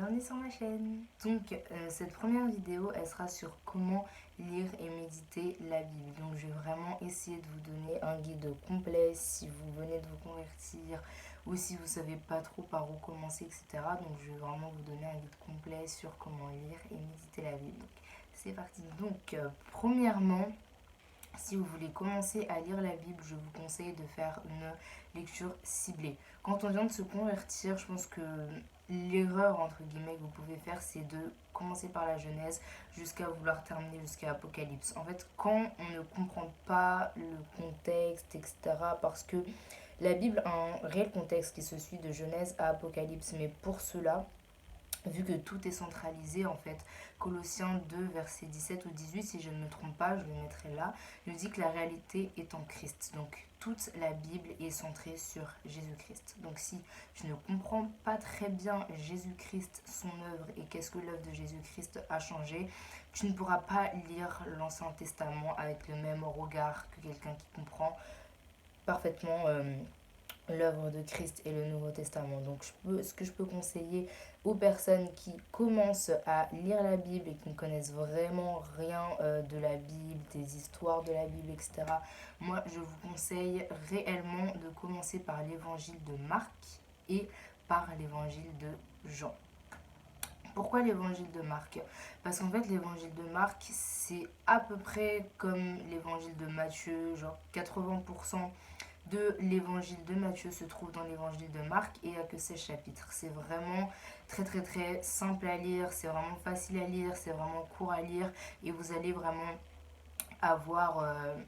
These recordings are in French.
bienvenue sur ma chaîne. Donc cette première vidéo elle sera sur comment lire et méditer la Bible. Donc je vais vraiment essayer de vous donner un guide complet si vous venez de vous convertir ou si vous savez pas trop par où commencer, etc. Donc je vais vraiment vous donner un guide complet sur comment lire et méditer la Bible. Donc c'est parti. Donc premièrement, si vous voulez commencer à lire la Bible, je vous conseille de faire une lecture ciblée. Quand on vient de se convertir, je pense que l'erreur entre guillemets que vous pouvez faire, c'est de commencer par la Genèse jusqu'à vouloir terminer jusqu'à Apocalypse. En fait, quand on ne comprend pas le contexte, etc., parce que la Bible a un réel contexte qui se suit de Genèse à Apocalypse, mais pour cela, vu que tout est centralisé en fait. Colossiens 2, verset 17 ou 18, si je ne me trompe pas, je le mettrai là, nous dit que la réalité est en Christ. Donc toute la Bible est centrée sur Jésus-Christ. Donc si je ne comprends pas très bien Jésus-Christ, son œuvre et qu'est-ce que l'œuvre de Jésus-Christ a changé, tu ne pourras pas lire l'Ancien Testament avec le même regard que quelqu'un qui comprend parfaitement l'œuvre de Christ et le Nouveau Testament. Donc ce que je peux conseiller aux personnes qui commencent à lire la Bible et qui ne connaissent vraiment rien de la Bible, des histoires de la Bible, etc. Moi, je vous conseille réellement de commencer par l'évangile de Marc et par l'évangile de Jean. Pourquoi l'évangile de Marc? Parce qu'en fait, l'évangile de Marc, c'est à peu près comme l'évangile de Matthieu, genre 80% de l'évangile de Matthieu se trouve dans l'évangile de Marc et il n'y a que 16 chapitres. C'est vraiment très très très simple à lire, c'est vraiment facile à lire, c'est vraiment court à lire et vous allez vraiment avoir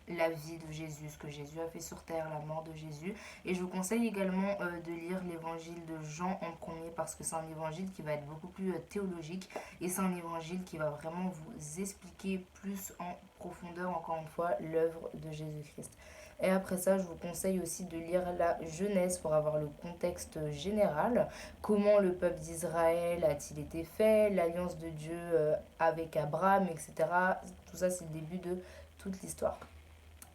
la vie de Jésus, ce que Jésus a fait sur terre, la mort de Jésus. Et je vous conseille également de lire l'évangile de Jean en premier parce que c'est un évangile qui va être beaucoup plus théologique et c'est un évangile qui va vraiment vous expliquer plus en profondeur, encore une fois, l'œuvre de Jésus-Christ. Et après ça, je vous conseille aussi de lire la Genèse pour avoir le contexte général. Comment le peuple d'Israël a-t-il été fait, l'alliance de Dieu avec Abraham, etc. Tout ça, c'est le début de toute l'histoire.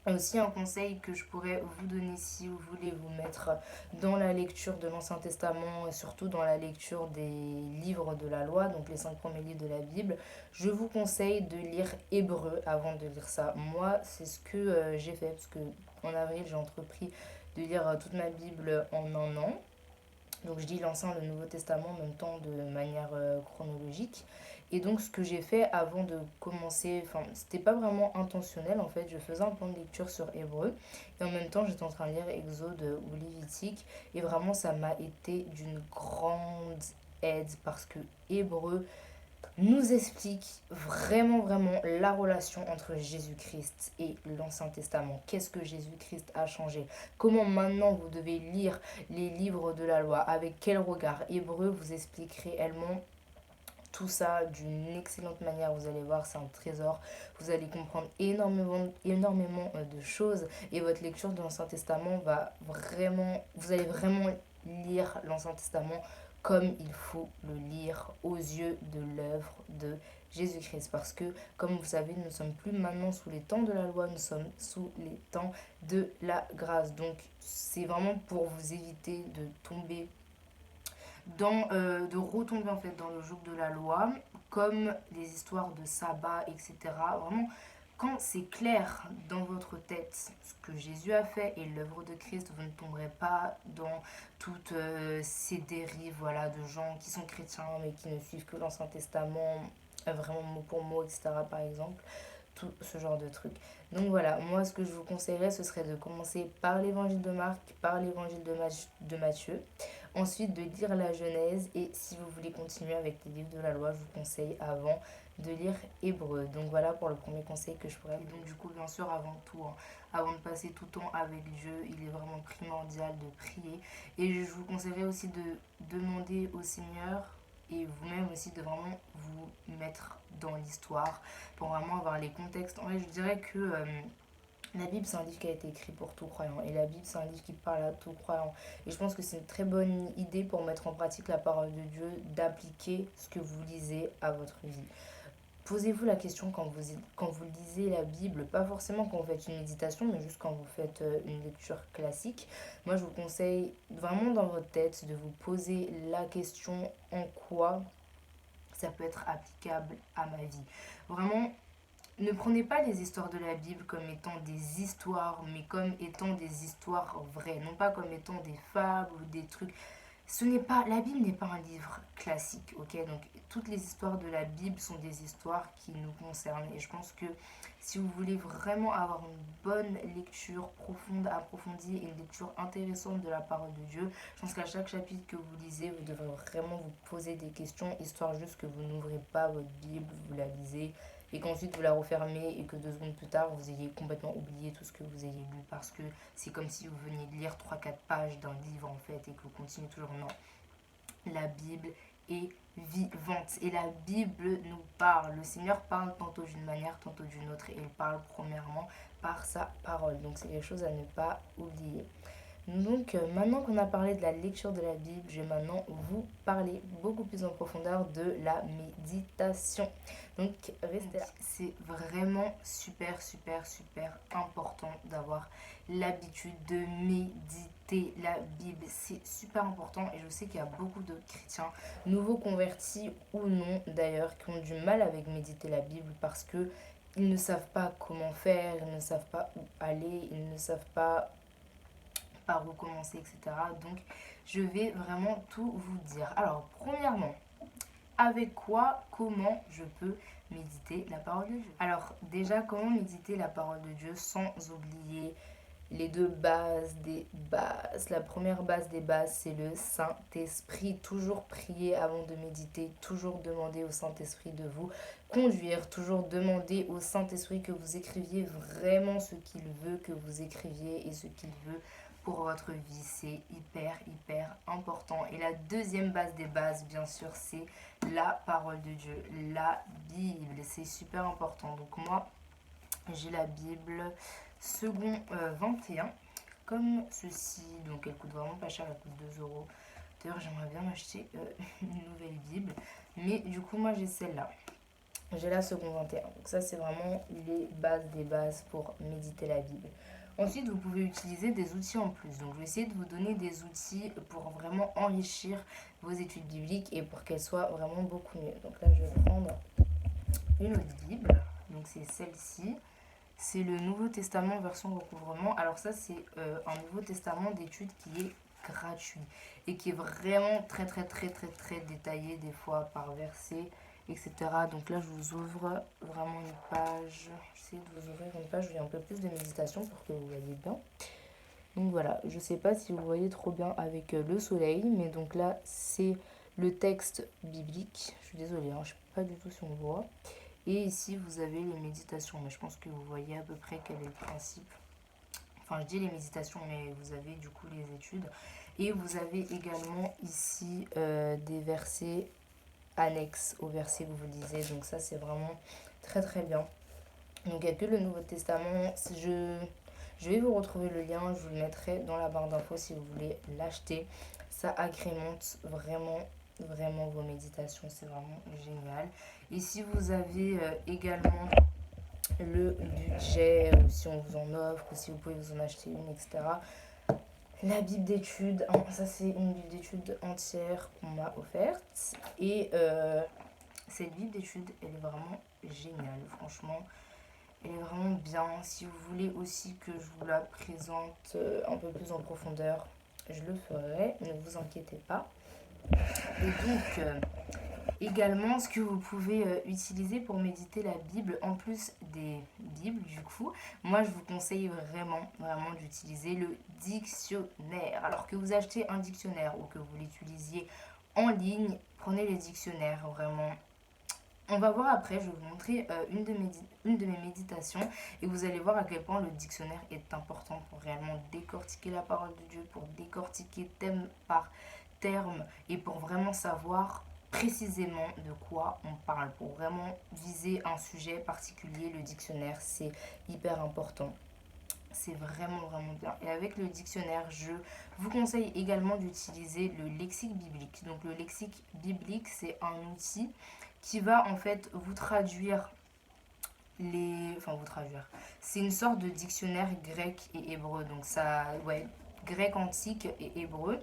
Et aussi un conseil que je pourrais vous donner si vous voulez vous mettre dans la lecture de l'Ancien Testament, et surtout dans la lecture des livres de la loi, donc les 5 premiers livres de la Bible, je vous conseille de lire Hébreu avant de lire ça. Moi, c'est ce que j'ai fait, parce que en avril, j'ai entrepris de lire toute ma Bible en un an. Donc je dis l'Ancien et le Nouveau Testament en même temps de manière chronologique. Et donc ce que j'ai fait avant de commencer, enfin c'était pas vraiment intentionnel en fait, je faisais un plan de lecture sur Hébreu et en même temps j'étais en train de lire Exode ou Lévitique et vraiment ça m'a été d'une grande aide parce que Hébreu nous explique vraiment, vraiment la relation entre Jésus-Christ et l'Ancien Testament. Qu'est-ce que Jésus-Christ a changé? Comment maintenant vous devez lire les livres de la loi? Avec quel regard? Hébreu vous explique réellement tout ça d'une excellente manière. Vous allez voir, c'est un trésor. Vous allez comprendre énormément, énormément de choses et votre lecture de l'Ancien Testament va vraiment, vous allez vraiment lire l'Ancien Testament comme il faut le lire aux yeux de l'œuvre de Jésus-Christ. Parce que, comme vous savez, nous ne sommes plus maintenant sous les temps de la loi, nous sommes sous les temps de la grâce. Donc, c'est vraiment pour vous éviter de tomber de retomber en fait dans le joug de la loi, comme les histoires de sabbat, etc. Vraiment, quand c'est clair dans votre tête ce que Jésus a fait et l'œuvre de Christ, vous ne tomberez pas dans toutes ces dérives voilà, de gens qui sont chrétiens mais qui ne suivent que l'Ancien Testament, vraiment mot pour mot, etc. par exemple tout ce genre de trucs. Donc voilà, moi ce que je vous conseillerais, ce serait de commencer par l'évangile de Marc, par l'évangile de Matthieu, ensuite de lire la Genèse, et si vous voulez continuer avec les livres de la loi, je vous conseille avant de lire Hébreu. Donc voilà pour le premier conseil que je pourrais vous donner. Donc du coup, bien sûr, avant tout, hein, avant de passer tout le temps avec Dieu, il est vraiment primordial de prier. Et je vous conseillerais aussi de demander au Seigneur et vous-même aussi de vraiment vous mettre dans l'histoire pour vraiment avoir les contextes. En fait, je dirais que la Bible, c'est un livre qui a été écrit pour tout croyant. Et la Bible, c'est un livre qui parle à tout croyant. Et je pense que c'est une très bonne idée pour mettre en pratique la parole de Dieu, d'appliquer ce que vous lisez à votre vie. Posez-vous la question quand vous lisez la Bible, pas forcément quand vous faites une méditation, mais juste quand vous faites une lecture classique. Moi, je vous conseille vraiment dans votre tête de vous poser la question en quoi ça peut être applicable à ma vie. Vraiment, ne prenez pas les histoires de la Bible comme étant des histoires, mais comme étant des histoires vraies, non pas comme étant des fables ou des trucs. La Bible n'est pas un livre classique, ok? Donc toutes les histoires de la Bible sont des histoires qui nous concernent. Et je pense que si vous voulez vraiment avoir une bonne lecture profonde, approfondie et une lecture intéressante de la parole de Dieu, je pense qu'à chaque chapitre que vous lisez, vous devrez vraiment vous poser des questions, histoire juste que vous n'ouvrez pas votre Bible, vous la lisez et qu'ensuite vous la refermez et que 2 secondes plus tard vous ayez complètement oublié tout ce que vous ayez lu parce que c'est comme si vous veniez de lire 3 4 pages d'un livre en fait et que vous continuez toujours. Non, la Bible est vivante et la Bible nous parle. Le Seigneur parle tantôt d'une manière, tantôt d'une autre et il parle premièrement par sa parole. Donc c'est quelque chose à ne pas oublier. Donc maintenant qu'on a parlé de la lecture de la Bible, je vais maintenant vous parler beaucoup plus en profondeur de la méditation. Donc restez là. C'est vraiment super super super important d'avoir l'habitude de méditer la Bible. C'est super important et je sais qu'il y a beaucoup de chrétiens, nouveaux convertis ou non d'ailleurs, qui ont du mal avec méditer la Bible parce que ils ne savent pas comment faire, ils ne savent pas où aller, ils ne savent pas par où commencer, etc. Donc, je vais vraiment tout vous dire. Alors, premièrement, avec quoi, comment je peux méditer la parole de Dieu? Alors, déjà, comment méditer la parole de Dieu sans oublier les 2 bases des bases. La première base des bases, c'est le Saint-Esprit. Toujours prier avant de méditer, toujours demander au Saint-Esprit de vous conduire, toujours demander au Saint-Esprit que vous écriviez vraiment ce qu'il veut que vous écriviez et ce qu'il veut pour votre vie. C'est hyper, hyper important. Et la deuxième base des bases, bien sûr, c'est la parole de Dieu, la Bible. C'est super important. Donc moi, j'ai la Bible second 21 comme ceci. Donc elle coûte vraiment pas cher, elle coûte 2 euros. D'ailleurs, j'aimerais bien m'acheter une nouvelle Bible. Mais du coup, moi, j'ai celle-là. J'ai la second 21. Donc ça, c'est vraiment les bases des bases pour méditer la Bible. Ensuite, vous pouvez utiliser des outils en plus. Donc, je vais essayer de vous donner des outils pour vraiment enrichir vos études bibliques et pour qu'elles soient vraiment beaucoup mieux. Donc là, je vais prendre une autre Bible. Donc, c'est celle-ci. C'est le Nouveau Testament version recouvrement. Alors ça, c'est un Nouveau Testament d'études qui est gratuit et qui est vraiment très très très très très détaillé des fois par verset, etc. Donc là, je vous ouvre vraiment une page. J'essaie de vous ouvrir une page où il y a un peu plus de méditation pour que vous voyez bien. Donc voilà, je sais pas si vous voyez trop bien avec le soleil, mais donc là, c'est le texte biblique. Je suis désolée, je ne sais pas du tout si on voit. Et ici, vous avez les méditations, mais je pense que vous voyez à peu près quel est le principe. Enfin, je dis les méditations, mais vous avez du coup les études. Et vous avez également ici des versets annexes au verset que vous lisez. Donc ça, c'est vraiment très très bien. Donc il n'y a que le Nouveau Testament. Je vais vous retrouver le lien, je vous le mettrai dans la barre d'infos si vous voulez l'acheter. Ça agrémente vraiment vraiment vos méditations, c'est vraiment génial. Et si vous avez également le budget, ou si on vous en offre, ou si vous pouvez vous en acheter une, etc. La Bible d'études, ça c'est une Bible d'études entière qu'on m'a offerte. Et cette Bible d'études, elle est vraiment géniale, franchement. Elle est vraiment bien. Si vous voulez aussi que je vous la présente un peu plus en profondeur, je le ferai, ne vous inquiétez pas. Et donc, également, ce que vous pouvez utiliser pour méditer la Bible, en plus des Bibles, du coup, moi je vous conseille vraiment, vraiment d'utiliser le dictionnaire. Alors que vous achetez un dictionnaire ou que vous l'utilisiez en ligne, prenez les dictionnaires, vraiment. On va voir après, je vais vous montrer une de mes méditations et vous allez voir à quel point le dictionnaire est important pour réellement décortiquer la parole de Dieu, pour décortiquer thème par terme et pour vraiment savoir précisément de quoi on parle. Pour vraiment viser un sujet particulier, le dictionnaire, c'est hyper important. C'est vraiment vraiment bien. Et avec le dictionnaire, je vous conseille également d'utiliser le lexique biblique. Donc le lexique biblique, c'est un outil qui va en fait vous traduire c'est une sorte de dictionnaire grec et hébreu. Donc ça, ouais, grec antique et hébreu.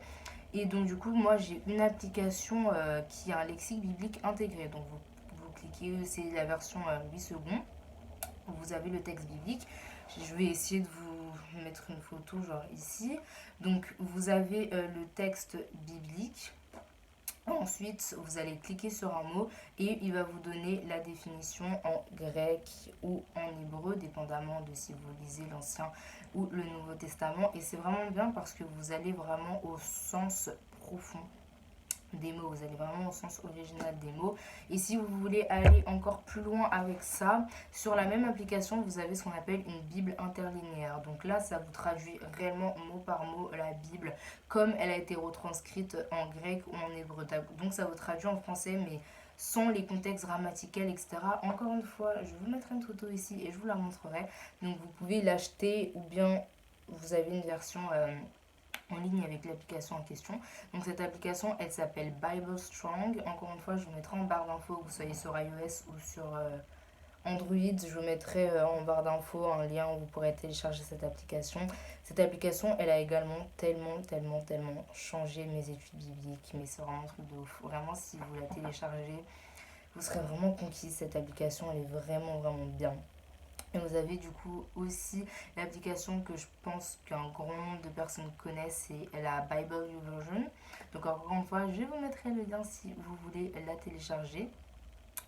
Et donc du coup, moi j'ai une application qui a un lexique biblique intégré. Donc vous cliquez, c'est la version 8 secondes. Vous avez le texte biblique. Je vais essayer de vous mettre une photo genre ici. Donc vous avez le texte biblique. Ensuite, vous allez cliquer sur un mot et il va vous donner la définition en grec ou en hébreu, dépendamment de si vous lisez l'Ancien ou le Nouveau Testament. Et c'est vraiment bien parce que vous allez vraiment au sens profond des mots, vous allez vraiment au sens original des mots. Et si vous voulez aller encore plus loin avec ça, sur la même application, vous avez ce qu'on appelle une Bible interlinéaire. Donc là, ça vous traduit réellement mot par mot la Bible comme elle a été retranscrite en grec ou en hébreu. Donc ça vous traduit en français, mais sans les contextes grammaticaux, etc. Encore une fois, je vous mettrai une photo ici et je vous la montrerai. Donc vous pouvez l'acheter ou bien vous avez une version en ligne avec l'application en question. Donc cette application, elle s'appelle Bible Strong. Encore une fois, je vous mettrai en barre d'infos, que vous soyez sur iOS ou sur Android. Je vous mettrai en barre d'infos un lien où vous pourrez télécharger cette application. Cette application, elle a également tellement changé mes études bibliques. Mais c'est vraiment un truc de ouf. Vraiment, si vous la téléchargez, vous serez vraiment conquis. Cette application, elle est vraiment bien. Et vous avez du coup aussi l'application que je pense qu'un grand nombre de personnes connaissent, c'est la Bible YouVersion. Donc encore une fois, je vous mettrai le lien si vous voulez la télécharger.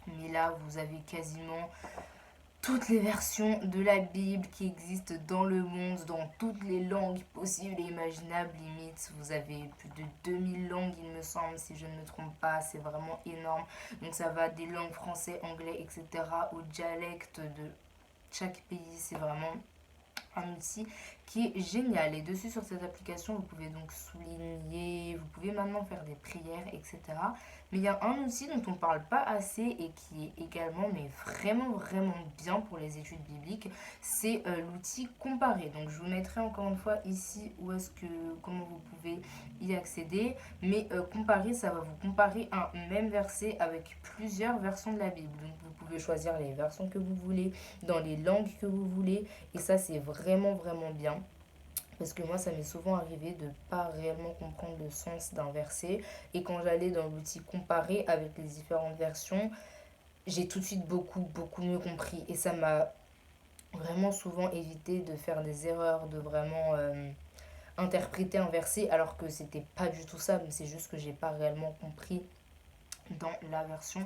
Mais là, vous avez quasiment toutes les versions de la Bible qui existent dans le monde, dans toutes les langues possibles et imaginables, limite. Vous avez plus de 2000 langues, il me semble, si je ne me trompe pas. C'est vraiment énorme. Donc ça va des langues français, anglais, etc. au dialecte de chaque pays. C'est vraiment un outil qui est génial. Et dessus, sur cette application, vous pouvez donc souligner, vous pouvez maintenant faire des prières, etc. Mais il y a un outil dont on ne parle pas assez et qui est également, mais vraiment bien pour les études bibliques, c'est l'outil comparer. Donc je vous mettrai encore une fois ici où est-ce que, comment vous pouvez y accéder. Mais comparer, ça va vous comparer un même verset avec plusieurs versions de la Bible. Donc vous pouvez choisir les versions que vous voulez, dans les langues que vous voulez. Et ça, c'est vraiment bien. Parce que moi, ça m'est souvent arrivé de ne pas réellement comprendre le sens d'un verset. Et quand j'allais dans l'outil comparer avec les différentes versions, j'ai tout de suite beaucoup mieux compris. Et ça m'a vraiment souvent évité de faire des erreurs, de vraiment interpréter un verset alors que c'était pas du tout ça. Mais c'est juste que j'ai pas réellement compris dans la version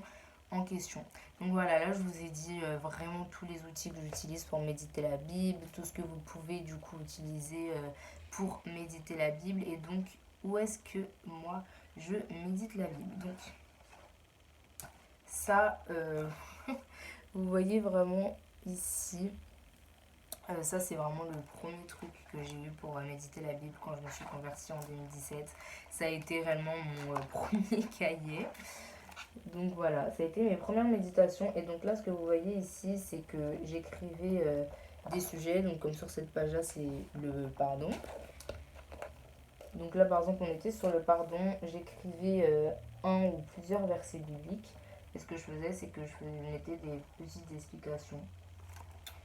en question. Donc voilà, là je vous ai dit vraiment tous les outils que j'utilise pour méditer la Bible, tout ce que vous pouvez du coup utiliser pour méditer la Bible et donc où est-ce que moi je médite la Bible. Donc ça, vous voyez vraiment ici, ça c'est vraiment le premier truc que j'ai eu pour méditer la Bible quand je me suis convertie en 2017. Ça a été réellement mon premier cahier. Donc voilà, ça a été mes premières méditations. Et donc là, ce que vous voyez ici, c'est que j'écrivais des sujets. Donc comme sur cette page-là, c'est le pardon. Donc là, par exemple, on était sur le pardon. J'écrivais un ou plusieurs versets bibliques. Et ce que je faisais, c'est que je mettais des petites explications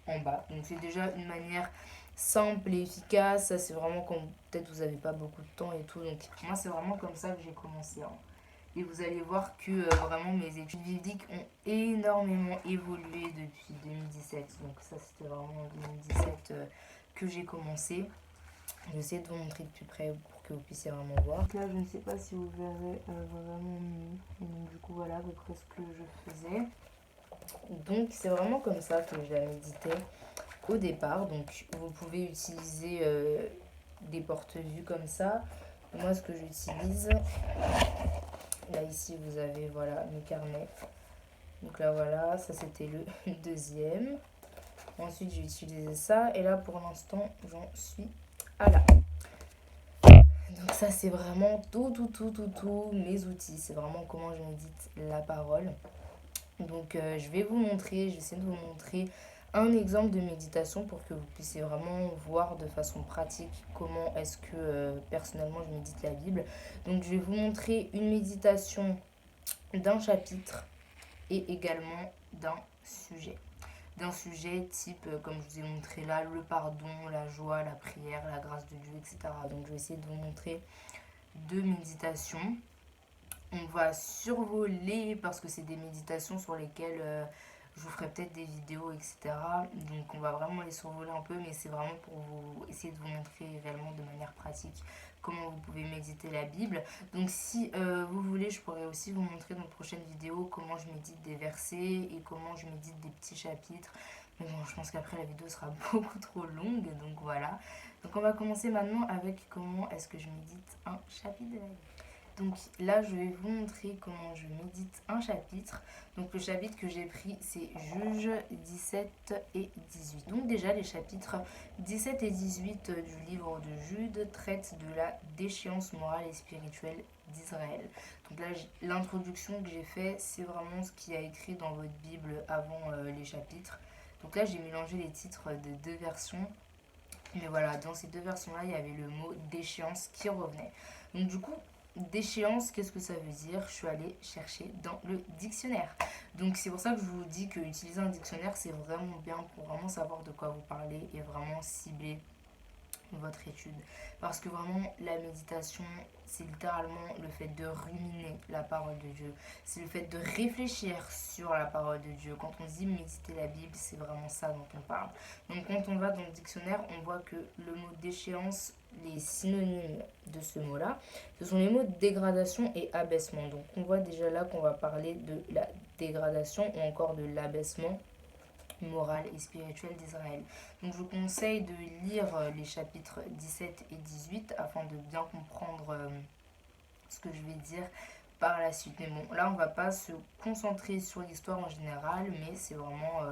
en bas. Donc c'est déjà une manière simple et efficace. Ça, c'est vraiment quand peut-être vous n'avez pas beaucoup de temps et tout. Donc moi, c'est vraiment comme ça que j'ai commencé, hein. Et vous allez voir que vraiment mes études bibliques ont énormément évolué depuis 2017. Donc ça, c'était vraiment en 2017 que j'ai commencé. Je vais essayer de vous montrer de plus près pour que vous puissiez vraiment voir. Donc là, je ne sais pas si vous verrez vraiment mieux. Donc du coup, voilà à peu près ce que je faisais. Donc c'est vraiment comme ça que je la méditais au départ. Donc vous pouvez utiliser des porte-vues comme ça. Moi, ce que j'utilise... Là, ici, vous avez, voilà, mes carnets. Donc là, voilà, ça, c'était le deuxième. Ensuite, j'ai utilisé ça. Et là, pour l'instant, j'en suis à là. Donc ça, c'est vraiment tout, mes outils. C'est vraiment comment je médite la parole. Donc, je vais vous montrer, je vais essayer de vous montrer un exemple de méditation pour que vous puissiez vraiment voir de façon pratique comment est-ce que personnellement je médite la Bible. Donc je vais vous montrer une méditation d'un chapitre et également d'un sujet. D'un sujet type, comme je vous ai montré là, le pardon, la joie, la prière, la grâce de Dieu, etc. Donc je vais essayer de vous montrer de méditation. On va survoler parce que c'est des méditations sur lesquelles je vous ferai peut-être des vidéos, etc. Donc on va vraiment les survoler un peu, mais c'est vraiment pour vous essayer de vous montrer réellement de manière pratique comment vous pouvez méditer la Bible. Donc si vous voulez, je pourrais aussi vous montrer dans de prochaines vidéos comment je médite des versets et comment je médite des petits chapitres. Mais bon, je pense qu'après la vidéo sera beaucoup trop longue, donc voilà. Donc on va commencer maintenant avec comment est-ce que je médite un chapitre de la Bible. Donc là, je vais vous montrer comment je médite un chapitre. Donc le chapitre que j'ai pris, c'est Juges 17 et 18. Donc déjà, les chapitres 17 et 18 du livre de Jude traitent de la déchéance morale et spirituelle d'Israël. Donc là, l'introduction que j'ai fait, c'est vraiment ce qui a écrit dans votre Bible avant les chapitres. Donc là, j'ai mélangé les titres de deux versions. Mais voilà, dans ces deux versions-là, il y avait le mot déchéance qui revenait. Donc du coup, d'échéance, qu'est-ce que ça veut dire? Je suis allée chercher dans le dictionnaire. Donc c'est pour ça que je vous dis que utiliser un dictionnaire, c'est vraiment bien pour vraiment savoir de quoi vous parlez et vraiment cibler votre étude. Parce que vraiment, la méditation, c'est littéralement le fait de ruminer la parole de Dieu. C'est le fait de réfléchir sur la parole de Dieu. Quand on dit méditer la Bible, c'est vraiment ça dont on parle. Donc quand on va dans le dictionnaire, on voit que le mot déchéance, les synonymes de ce mot-là, ce sont les mots dégradation et abaissement. Donc on voit déjà là qu'on va parler de la dégradation ou encore de l'abaissement morale et spirituelle d'Israël. Donc je vous conseille de lire les chapitres 17 et 18 afin de bien comprendre ce que je vais dire par la suite. Mais bon, là on va pas se concentrer sur l'histoire en général, mais c'est vraiment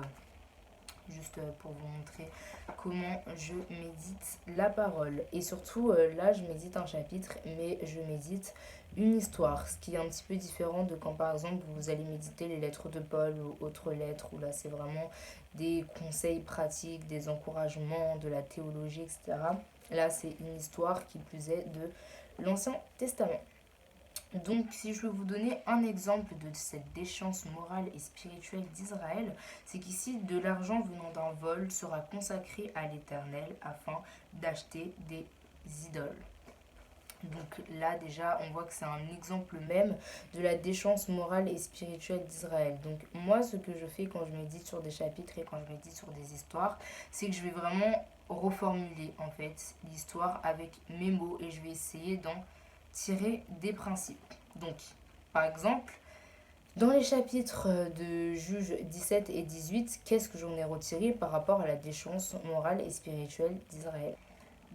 juste pour vous montrer comment je médite la parole. Et surtout, là, je médite un chapitre, mais je médite une histoire, ce qui est un petit peu différent de quand, par exemple, vous allez méditer les lettres de Paul ou autres lettres, où là, c'est vraiment des conseils pratiques, des encouragements, de la théologie, etc. Là, c'est une histoire qui plus est de l'Ancien Testament. Donc, si je veux vous donner un exemple de cette déchéance morale et spirituelle d'Israël, c'est qu'ici, de l'argent venant d'un vol sera consacré à l'Éternel afin d'acheter des idoles. Donc là déjà on voit que c'est un exemple même de la déchéance morale et spirituelle d'Israël. Donc moi ce que je fais quand je médite sur des chapitres et quand je médite sur des histoires, c'est que je vais vraiment reformuler en fait l'histoire avec mes mots et je vais essayer d'en tirer des principes. Donc par exemple, dans les chapitres de Juges 17 et 18, qu'est-ce que j'en ai retiré par rapport à la déchéance morale et spirituelle d'Israël?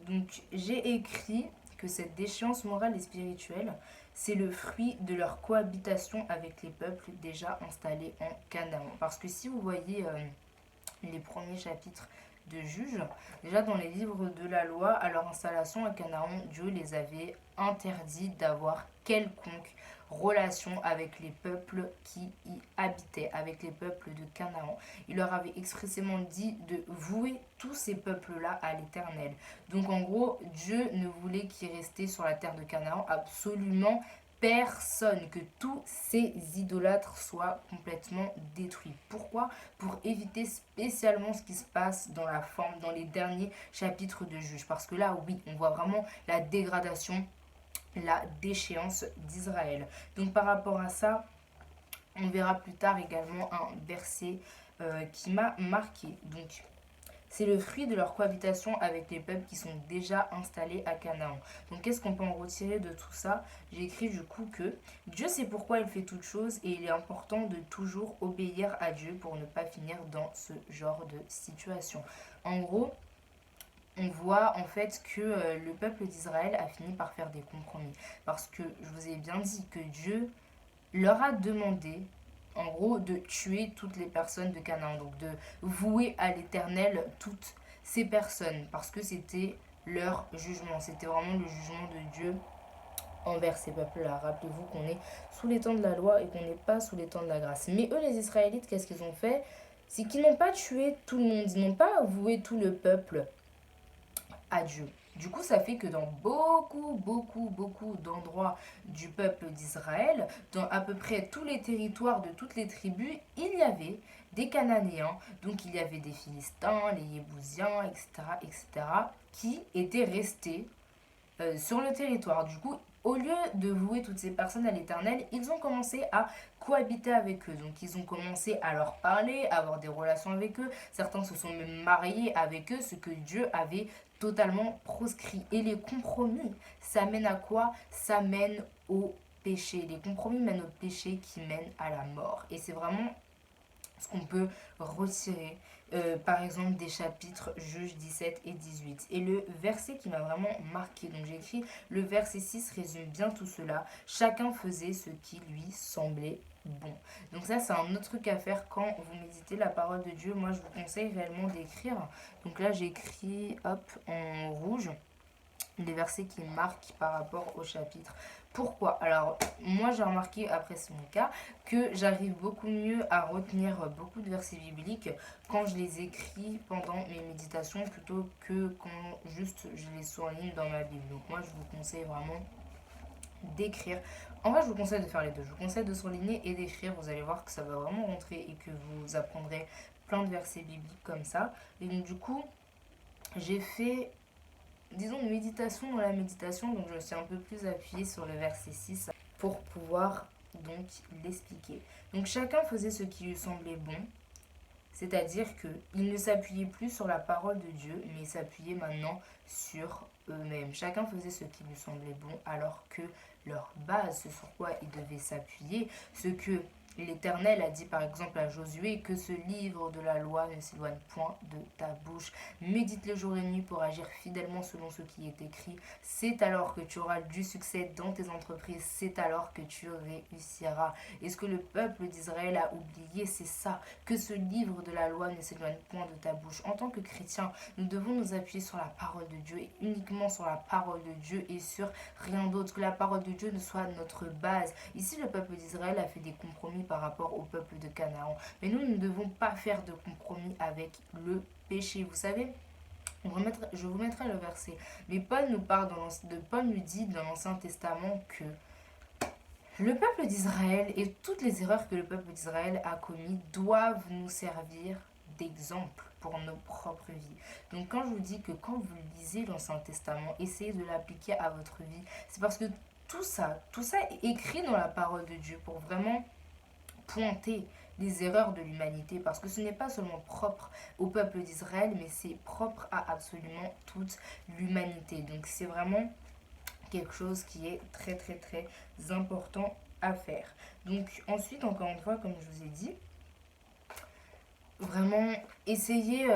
Donc j'ai écrit que cette déchéance morale et spirituelle, c'est le fruit de leur cohabitation avec les peuples déjà installés en Canaan. Parce que si vous voyez les premiers chapitres de Juges, déjà dans les livres de la loi, à leur installation à Canaan, Dieu les avait interdit d'avoir quelconque relation avec les peuples qui y habitaient, avec les peuples de Canaan. Il leur avait expressément dit de vouer tous ces peuples-là à l'Éternel. Donc en gros, Dieu ne voulait qu'ils restaient sur la terre de Canaan absolument personne, que tous ces idolâtres soient complètement détruits. Pourquoi? Pour éviter spécialement ce qui se passe dans la forme, dans les derniers chapitres de Juges. Parce que là, oui, on voit vraiment la dégradation, la déchéance d'Israël. Donc par rapport à ça, on verra plus tard également un verset qui m'a marqué. Donc c'est le fruit de leur cohabitation avec les peuples qui sont déjà installés à Canaan. Donc qu'est-ce qu'on peut en retirer de tout ça? J'ai écrit du coup que Dieu sait pourquoi il fait toutes choses et il est important de toujours obéir à Dieu pour ne pas finir dans ce genre de situation. En gros, on voit en fait que le peuple d'Israël a fini par faire des compromis. Parce que je vous ai bien dit que Dieu leur a demandé en gros de tuer toutes les personnes de Canaan, donc de vouer à l'Éternel toutes ces personnes, parce que c'était leur jugement, c'était vraiment le jugement de Dieu envers ces peuples-là. Rappelez-vous qu'on est sous les temps de la loi et qu'on n'est pas sous les temps de la grâce. Mais eux, les Israélites, qu'est-ce qu'ils ont fait? C'est qu'ils n'ont pas tué tout le monde, ils n'ont pas voué tout le peuple à Dieu. Du coup, ça fait que dans beaucoup d'endroits du peuple d'Israël, dans à peu près tous les territoires de toutes les tribus, il y avait des Cananéens, donc il y avait des Philistins, les Yébousiens, etc., qui étaient restés sur le territoire. Du coup, au lieu de vouer toutes ces personnes à l'Éternel, ils ont commencé à cohabiter avec eux. Donc ils ont commencé à leur parler, à avoir des relations avec eux. Certains se sont même mariés avec eux, ce que Dieu avait totalement proscrit. Et les compromis, ça mène à quoi? Ça mène au péché. Les compromis mènent au péché qui mène à la mort. Et c'est vraiment ce qu'on peut retirer, par exemple, des chapitres Juges 17 et 18. Et le verset qui m'a vraiment marqué, donc j'ai écrit, le verset 6 résume bien tout cela. Chacun faisait ce qui lui semblait bon. Donc ça, c'est un autre truc à faire quand vous méditez la parole de Dieu. Moi, je vous conseille réellement d'écrire. Donc là, j'ai écrit, hop, en rouge les versets qui marquent par rapport au chapitre. Pourquoi? Alors, moi j'ai remarqué, après c'est mon cas, que j'arrive beaucoup mieux à retenir beaucoup de versets bibliques quand je les écris pendant mes méditations plutôt que quand juste je les souligne dans ma Bible. Donc moi je vous conseille vraiment d'écrire. En vrai, je vous conseille de faire les deux. Je vous conseille de souligner et d'écrire. Vous allez voir que ça va vraiment rentrer et que vous apprendrez plein de versets bibliques comme ça. Et donc du coup, j'ai fait disons, une méditation dans la méditation, donc je me suis un peu plus appuyée sur le verset 6 pour pouvoir donc l'expliquer. Donc chacun faisait ce qui lui semblait bon, c'est-à-dire qu'ils ne s'appuyaient plus sur la parole de Dieu, mais ils s'appuyaient maintenant sur eux-mêmes. Chacun faisait ce qui lui semblait bon, alors que leur base, ce sur quoi ils devaient s'appuyer, ce que l'Éternel a dit par exemple à Josué, que ce livre de la loi ne s'éloigne point de ta bouche. Médite le jour et nuit pour agir fidèlement selon ce qui est écrit. C'est alors que tu auras du succès dans tes entreprises. C'est alors que tu réussiras. Et ce que le peuple d'Israël a oublié, c'est ça, que ce livre de la loi ne s'éloigne point de ta bouche. En tant que chrétiens, nous devons nous appuyer sur la parole de Dieu et uniquement sur la parole de Dieu et sur rien d'autre. Que la parole de Dieu ne soit notre base. Ici, le peuple d'Israël a fait des compromis par rapport au peuple de Canaan. Mais nous ne devons pas faire de compromis avec le péché. Vous savez, je vous mettrai le verset. Mais Paul nous dit dans l'Ancien Testament que le peuple d'Israël et toutes les erreurs que le peuple d'Israël a commises doivent nous servir d'exemple pour nos propres vies. Donc quand je vous dis que quand vous lisez l'Ancien Testament, essayez de l'appliquer à votre vie, c'est parce que tout ça est écrit dans la parole de Dieu pour vraiment pointer les erreurs de l'humanité, parce que ce n'est pas seulement propre au peuple d'Israël, mais c'est propre à absolument toute l'humanité. Donc c'est vraiment quelque chose qui est très très très important à faire. Donc ensuite, encore une fois, comme je vous ai dit, vraiment essayez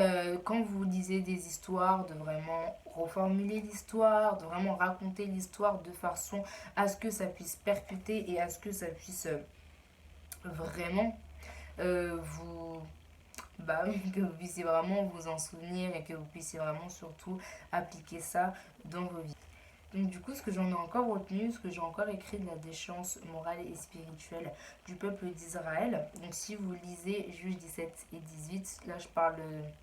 quand vous lisez des histoires de vraiment reformuler l'histoire, de vraiment raconter l'histoire de façon à ce que ça puisse percuter et à ce que ça puisse vraiment vous que vous puissiez vraiment vous en souvenir et que vous puissiez vraiment surtout appliquer ça dans vos vies. Donc du coup, ce que j'en ai encore retenu, ce que j'ai encore écrit de la déchéance morale et spirituelle du peuple d'Israël. Donc si vous lisez Juges 17 et 18, là je parle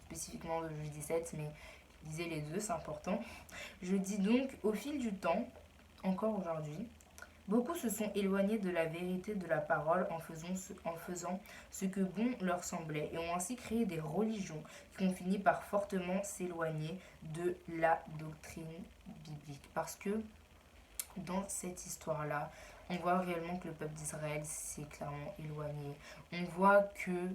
spécifiquement de Juges 17, mais lisez les deux, c'est important. Je dis donc, au fil du temps, encore aujourd'hui, beaucoup se sont éloignés de la vérité de la parole en faisant ce que bon leur semblait et ont ainsi créé des religions qui ont fini par fortement s'éloigner de la doctrine biblique. Parce que dans cette histoire-là, on voit réellement que le peuple d'Israël s'est clairement éloigné. On voit que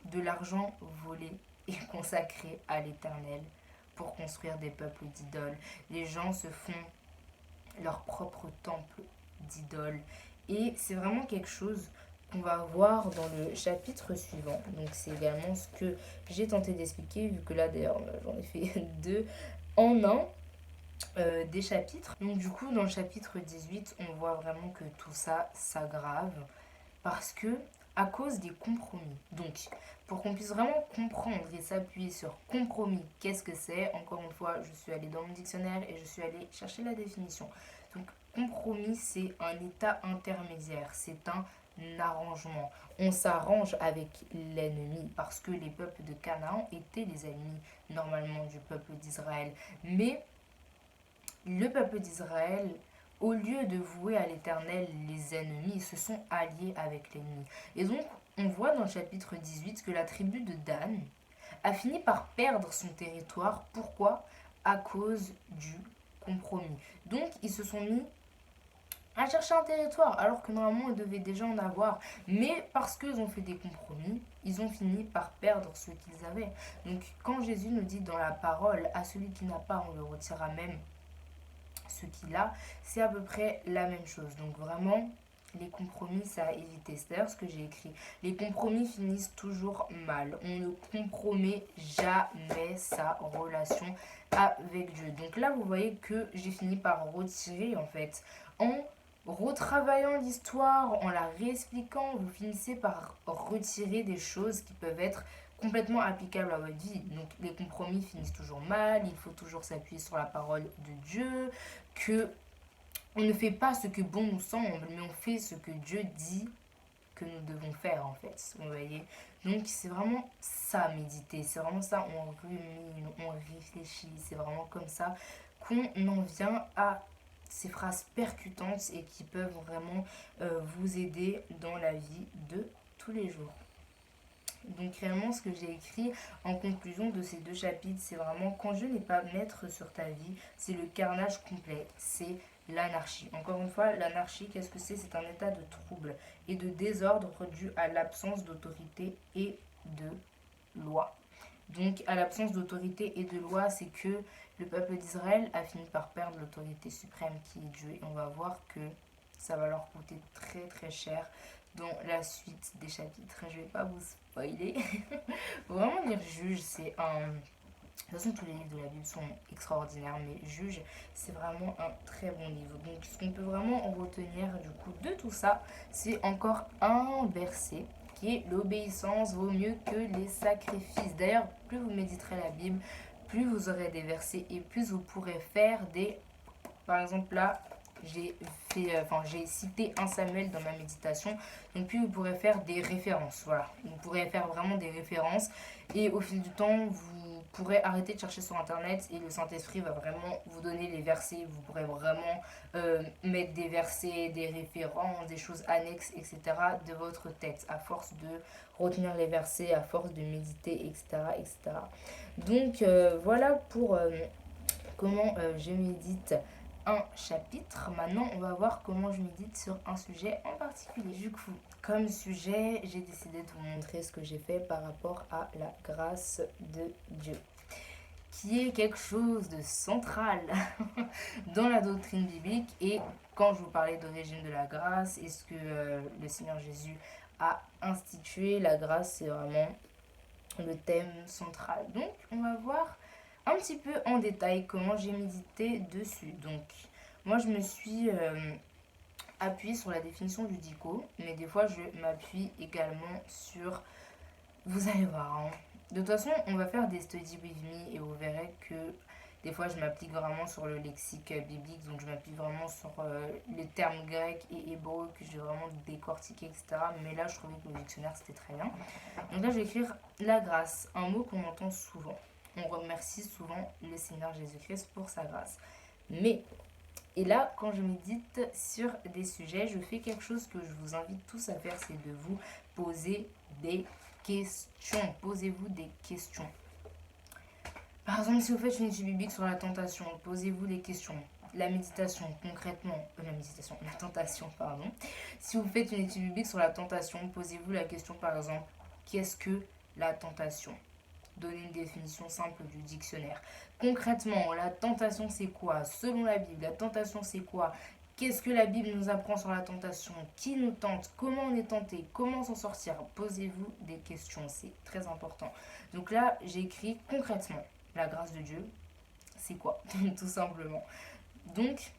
de l'argent volé est consacré à l'Éternel pour construire des peuples d'idoles. Les gens se font leur propre temple d'idoles. Et c'est vraiment quelque chose qu'on va voir dans le chapitre suivant. Donc c'est également ce que j'ai tenté d'expliquer, vu que là d'ailleurs j'en ai fait deux en un des chapitres. Donc du coup dans le chapitre 18, on voit vraiment que tout ça s'aggrave parce que à cause des compromis. Donc pour qu'on puisse vraiment comprendre et s'appuyer sur compromis, qu'est-ce que c'est? Encore une fois, je suis allée dans mon dictionnaire et je suis allée chercher la définition. Donc compromis, c'est un état intermédiaire, c'est un arrangement. On s'arrange avec l'ennemi parce que les peuples de Canaan étaient les ennemis normalement du peuple d'Israël. Mais le peuple d'Israël, au lieu de vouer à l'Éternel les ennemis, se sont alliés avec l'ennemi. Et donc, on voit dans le chapitre 18 que la tribu de Dan a fini par perdre son territoire. Pourquoi? À cause du compromis. Donc, ils se sont mis à chercher un territoire, alors que normalement ils devaient déjà en avoir. Mais parce qu'ils ont fait des compromis, ils ont fini par perdre ce qu'ils avaient. Donc quand Jésus nous dit dans la parole, à celui qui n'a pas, on le retirera même ce qu'il a, c'est à peu près la même chose. Donc vraiment, les compromis, ça a évité. C'est d'ailleurs ce que j'ai écrit. Les compromis finissent toujours mal. On ne compromet jamais sa relation avec Dieu. Donc là, vous voyez que j'ai fini par retirer, en fait, en retravaillant l'histoire, en la réexpliquant, vous finissez par retirer des choses qui peuvent être complètement applicables à votre vie. Donc les compromis finissent toujours mal, il faut toujours s'appuyer sur la parole de Dieu, que on ne fait pas ce que bon nous semble, mais on fait ce que Dieu dit que nous devons faire en fait. Vous voyez. Donc c'est vraiment ça méditer, c'est vraiment ça, on rumine, on réfléchit, c'est vraiment comme ça qu'on en vient à ces phrases percutantes et qui peuvent vraiment vous aider dans la vie de tous les jours. Donc réellement ce que j'ai écrit en conclusion de ces deux chapitres, c'est vraiment quand Dieu n'est pas maître sur ta vie, c'est le carnage complet, c'est l'anarchie. Encore une fois, l'anarchie, qu'est-ce que c'est? C'est un état de trouble et de désordre dû à l'absence d'autorité et de loi. Donc à l'absence d'autorité et de loi, c'est que le peuple d'Israël a fini par perdre l'autorité suprême qui est Dieu. Et on va voir que ça va leur coûter très très cher dans la suite des chapitres. Je ne vais pas vous spoiler. Faut vraiment lire Juge, c'est un... De toute façon, tous les livres de la Bible sont extraordinaires, mais Juge, c'est vraiment un très bon livre. Donc, ce qu'on peut vraiment en retenir du coup de tout ça, c'est encore un verset qui est l'obéissance vaut mieux que les sacrifices. D'ailleurs, plus vous méditerez la Bible, plus vous aurez des versets et plus vous pourrez faire des... Par exemple, là, j'ai cité un Samuel dans ma méditation. Donc puis vous pourrez faire des références. Voilà, vous pourrez faire vraiment des références et au fil du temps, vous pourrez arrêter de chercher sur internet et le Saint-Esprit va vraiment vous donner les versets. Vous pourrez vraiment mettre des versets, des références, des choses annexes, etc. de votre tête à force de retenir les versets, à force de méditer, etc. etc. Donc voilà pour comment je médite un chapitre. Maintenant, on va voir comment je médite sur un sujet en particulier. Du coup, comme sujet, j'ai décidé de vous montrer ce que j'ai fait par rapport à la grâce de Dieu, qui est quelque chose de central dans la doctrine biblique. Et quand je vous parlais de régime de la grâce, est-ce que le Seigneur Jésus a institué la grâce, c'est vraiment le thème central. Donc, on va voir un petit peu en détail comment j'ai médité dessus. Donc, moi, je me suis appuyée sur la définition du dico, mais des fois, je m'appuie également sur... Vous allez voir, hein. De toute façon, on va faire des study with me et vous verrez que des fois, je m'applique vraiment sur le lexique biblique, donc je m'appuie vraiment sur les termes grecs et hébreux que j'ai vraiment décortiqué, etc. Mais là, je trouvais que le dictionnaire, c'était très bien. Donc là, je vais écrire la grâce, un mot qu'on entend souvent. On remercie souvent le Seigneur Jésus-Christ pour sa grâce. Mais, et là, quand je médite sur des sujets, je fais quelque chose que je vous invite tous à faire, c'est de vous poser des questions. Posez-vous des questions. Par exemple, si vous faites une étude biblique sur la tentation, posez-vous des questions. La méditation, concrètement, la tentation, pardon. Si vous faites une étude biblique sur la tentation, posez-vous la question, par exemple, qu'est-ce que la tentation? Donnez une définition simple du dictionnaire. Concrètement, la tentation, c'est quoi? Selon la Bible, la tentation, c'est quoi? Qu'est-ce que la Bible nous apprend sur la tentation? Qui nous tente? Comment on est tenté? Comment s'en sortir? Posez-vous des questions, c'est très important. Donc là, j'ai écrit concrètement la grâce de Dieu, c'est quoi? Tout simplement. Donc,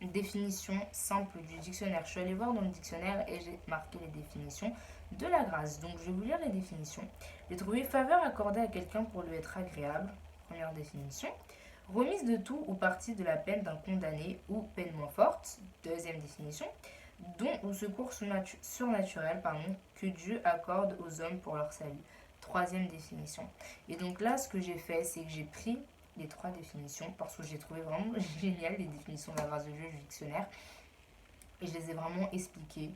définition simple du dictionnaire. Je suis allée voir dans le dictionnaire et j'ai marqué les définitions de la grâce. Donc, je vais vous lire les définitions. J'ai trouvé faveur accordée à quelqu'un pour lui être agréable. Première définition. Remise de tout ou partie de la peine d'un condamné ou peine moins forte. Deuxième définition. Don ou secours surnaturel que Dieu accorde aux hommes pour leur salut. Troisième définition. Et donc là, ce que j'ai fait, c'est que j'ai pris les trois définitions parce que j'ai trouvé vraiment génial les définitions de la grâce de Dieu du dictionnaire et je les ai vraiment expliquées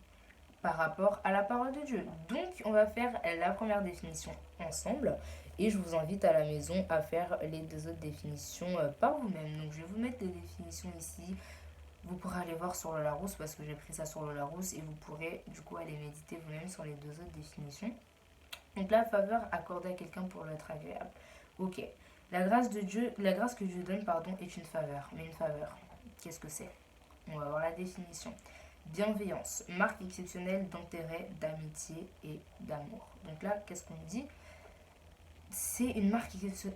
par rapport à la parole de Dieu. Donc, on va faire la première définition ensemble et je vous invite à la maison à faire les deux autres définitions par vous-même. Donc, je vais vous mettre les définitions ici. Vous pourrez aller voir sur le Larousse parce que j'ai pris ça sur le Larousse et vous pourrez du coup aller méditer vous-même sur les deux autres définitions. Donc la faveur accordée à quelqu'un pour l'être agréable. Ok. La grâce que Dieu donne, pardon, est une faveur. Mais une faveur, qu'est-ce que c'est? On va voir la définition. Bienveillance, marque exceptionnelle d'intérêt, d'amitié et d'amour. Donc là, qu'est-ce qu'on dit? C'est une marque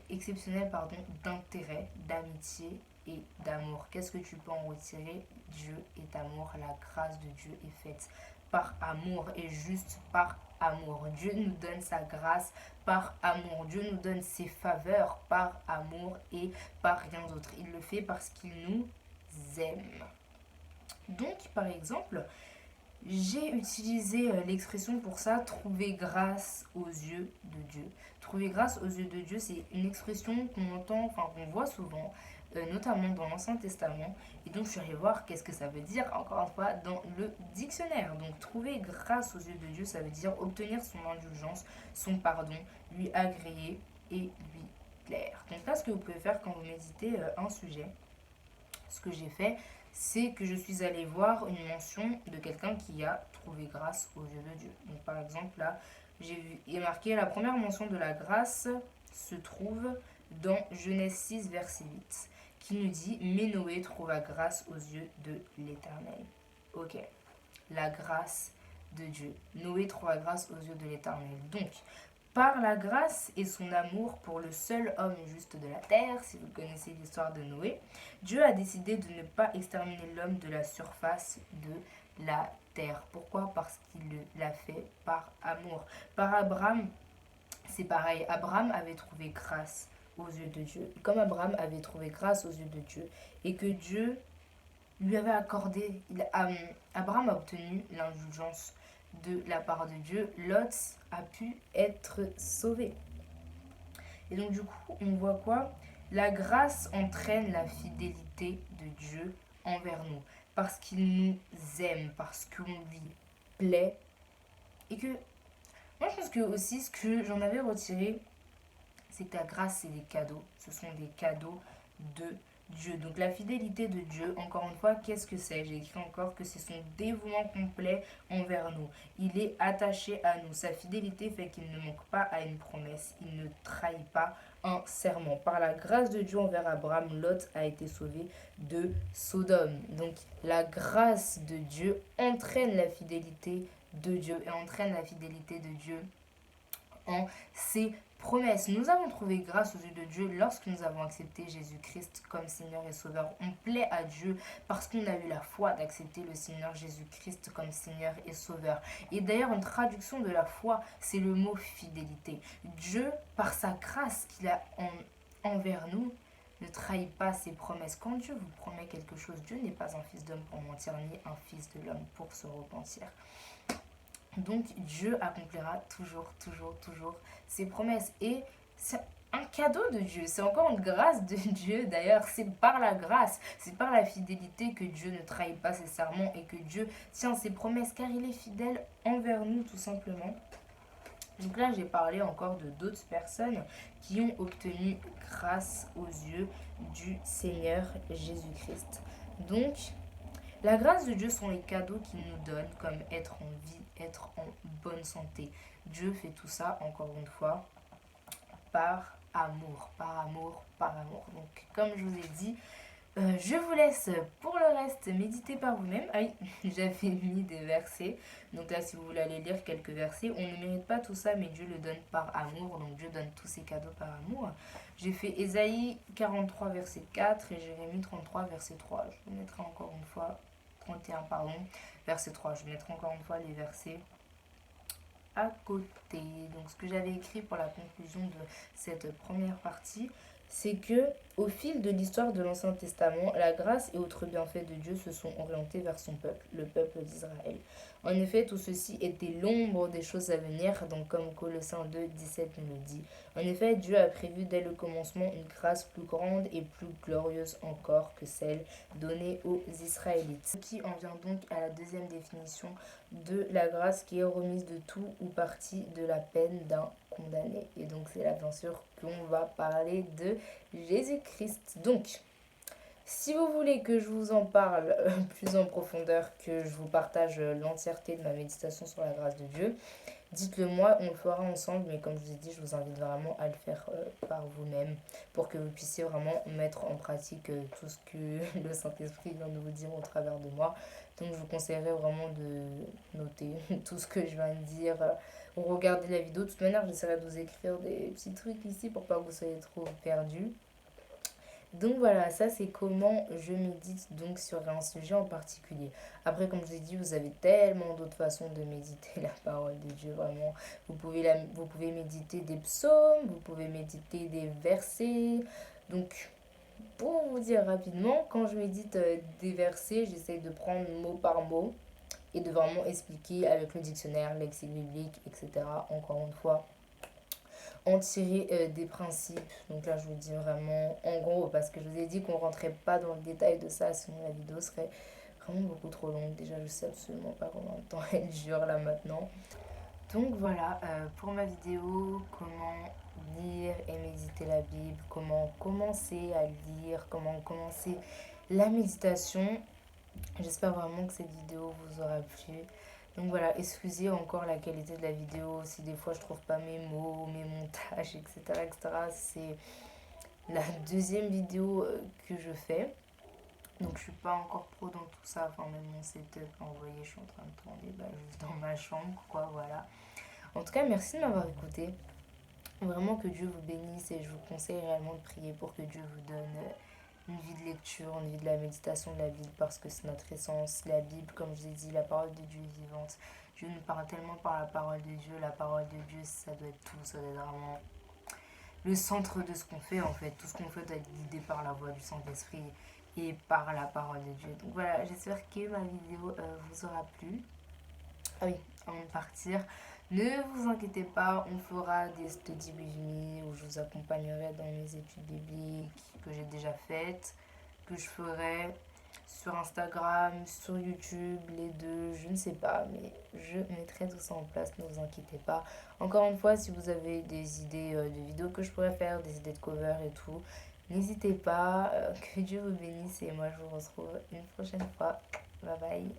exceptionnelle pardon, d'intérêt, d'amitié et d'amour. Qu'est-ce que tu peux en retirer? Dieu est amour, la grâce de Dieu est faite par amour et juste par amour. Dieu nous donne sa grâce par amour. Dieu nous donne ses faveurs par amour et par rien d'autre. Il le fait parce qu'il nous aime. Donc, par exemple, j'ai utilisé l'expression pour ça, trouver grâce aux yeux de Dieu. Trouver grâce aux yeux de Dieu, c'est une expression qu'on entend, enfin qu'on voit souvent, notamment dans l'Ancien Testament. Et donc je suis allée voir qu'est-ce que ça veut dire, encore une fois, dans le dictionnaire. Donc trouver grâce aux yeux de Dieu, ça veut dire obtenir son indulgence, son pardon, lui agréer et lui plaire. Donc là, ce que vous pouvez faire quand vous méditez un sujet, ce que j'ai fait, c'est que je suis allée voir une mention de quelqu'un qui a trouvé grâce aux yeux de Dieu. Donc par exemple là, j'ai vu, il est marqué la première mention de la grâce se trouve dans Genèse 6 verset 8 qui nous dit mais Noé trouva grâce aux yeux de l'Éternel. Ok, la grâce de Dieu. Noé trouva grâce aux yeux de l'Éternel. Donc par la grâce et son amour pour le seul homme juste de la terre, si vous connaissez l'histoire de Noé, Dieu a décidé de ne pas exterminer l'homme de la surface de la terre. Pourquoi? Parce qu'il l'a fait par amour. Par Abraham, c'est pareil. Abraham avait trouvé grâce aux yeux de Dieu. Et comme Abraham avait trouvé grâce aux yeux de Dieu et que Dieu lui avait accordé, Abraham a obtenu l'indulgence de la part de Dieu, Lot a pu être sauvé. Et donc du coup, on voit quoi? La grâce entraîne la fidélité de Dieu envers nous, parce qu'il nous aime, parce qu'on lui plaît. Et que, moi je pense que aussi, ce que j'en avais retiré, c'est que la grâce, c'est des cadeaux. Ce sont des cadeaux de Dieu. Donc la fidélité de Dieu, encore une fois, qu'est-ce que c'est? J'ai écrit encore que c'est son dévouement complet envers nous. Il est attaché à nous. Sa fidélité fait qu'il ne manque pas à une promesse. Il ne trahit pas un serment. Par la grâce de Dieu envers Abraham, Lot a été sauvé de Sodome. Donc la grâce de Dieu entraîne la fidélité de Dieu et entraîne la fidélité de Dieu en ses promesses. Nous avons trouvé grâce aux yeux de Dieu lorsque nous avons accepté Jésus-Christ comme Seigneur et Sauveur. On plaît à Dieu parce qu'on a eu la foi d'accepter le Seigneur Jésus-Christ comme Seigneur et Sauveur. Et d'ailleurs, une traduction de la foi, c'est le mot fidélité. Dieu, par sa grâce qu'il a envers nous, ne trahit pas ses promesses. Quand Dieu vous promet quelque chose, Dieu n'est pas un fils d'homme pour mentir, ni un fils de l'homme pour se repentir. Donc Dieu accomplira toujours ses promesses. Et c'est un cadeau de Dieu, c'est encore une grâce de Dieu d'ailleurs. C'est par la grâce, c'est par la fidélité que Dieu ne trahit pas ses serments et que Dieu tient ses promesses car il est fidèle envers nous tout simplement. Donc là j'ai parlé encore de d'autres personnes qui ont obtenu grâce aux yeux du Seigneur Jésus-Christ. Donc la grâce de Dieu sont les cadeaux qu'il nous donne, comme être en vie, être en bonne santé. Dieu fait tout ça, encore une fois, par amour, par amour, par amour. Donc, comme je vous ai dit, je vous laisse pour le reste méditer par vous-même. Ah oui, j'avais mis des versets. Donc là, si vous voulez aller lire quelques versets, on ne mérite pas tout ça, mais Dieu le donne par amour. Donc Dieu donne tous ses cadeaux par amour. J'ai fait Ésaïe 43, verset 4 et Jérémie 33, verset 3. Je vous mettrai encore une fois 31, pardon, verset 3. Je mettrai encore une fois les versets à côté. Donc ce que j'avais écrit pour la conclusion de cette première partie, c'est que au fil de l'histoire de l'Ancien Testament, la grâce et autres bienfaits de Dieu se sont orientés vers son peuple, le peuple d'Israël. En effet, tout ceci était l'ombre des choses à venir, donc comme Colossiens 2, 17 nous le dit. En effet, Dieu a prévu dès le commencement une grâce plus grande et plus glorieuse encore que celle donnée aux Israélites. Ce qui en vient donc à la deuxième définition de la grâce qui est remise de tout ou partie de la peine d'un condamné. Et donc c'est là bien sûr qu'on va parler de Jésus-Christ. Donc, Si vous voulez que je vous en parle plus en profondeur, que je vous partage l'entièreté de ma méditation sur la grâce de Dieu, dites-le moi, on le fera ensemble, mais comme je vous ai dit, je vous invite vraiment à le faire par vous-même pour que vous puissiez vraiment mettre en pratique tout ce que le Saint-Esprit vient de vous dire au travers de moi. Donc je vous conseillerais vraiment de noter tout ce que je viens de dire ou regarder la vidéo. De toute manière, j'essaierai de vous écrire des petits trucs ici pour pas que vous soyez trop perdus. Donc voilà, ça c'est comment je médite donc sur un sujet en particulier. Après, comme je vous ai dit, vous avez tellement d'autres façons de méditer la parole de Dieu, vraiment. Vous pouvez méditer des psaumes, vous pouvez méditer des versets. Donc, pour vous dire rapidement, quand je médite des versets, j'essaie de prendre mot par mot et de vraiment expliquer avec le dictionnaire, lexique biblique, etc. Encore une fois, en tirer des principes. Donc là, je vous dis vraiment en gros, parce que je vous ai dit qu'on ne rentrait pas dans le détail de ça, sinon la vidéo serait vraiment beaucoup trop longue. Déjà, je sais absolument pas combien de temps elle dure là maintenant. Donc voilà, pour ma vidéo, comment lire et méditer la Bible, comment commencer à lire, comment commencer la méditation. J'espère vraiment que cette vidéo vous aura plu. Donc voilà, excusez encore la qualité de la vidéo, si des fois je trouve pas mes mots, mes montages, etc. etc. C'est la deuxième vidéo que je fais. Donc je suis pas encore pro dans tout ça, enfin même mon setup, vous voyez, je suis en train de tourner juste dans ma chambre, quoi, voilà. En tout cas, merci de m'avoir écouté. Vraiment que Dieu vous bénisse et je vous conseille réellement de prier pour que Dieu vous donne une vie de lecture, une vie de la méditation de la Bible parce que c'est notre essence. La Bible, comme je l'ai dit, la parole de Dieu est vivante. Dieu nous parle tellement par la parole de Dieu. La parole de Dieu, ça doit être tout, ça doit être vraiment le centre de ce qu'on fait en fait. Tout ce qu'on fait doit être guidé par la voix du Saint-Esprit et par la parole de Dieu. Donc voilà, j'espère que ma vidéo vous aura plu. Ah oui, avant de partir, ne vous inquiétez pas, on fera des study with me où je vous accompagnerai dans mes études bibliques que j'ai déjà faites, que je ferai sur Instagram, sur YouTube, les deux, je ne sais pas, mais je mettrai tout ça en place, ne vous inquiétez pas. Encore une fois, si vous avez des idées de vidéos que je pourrais faire, des idées de cover et tout, n'hésitez pas, que Dieu vous bénisse et moi je vous retrouve une prochaine fois. Bye bye.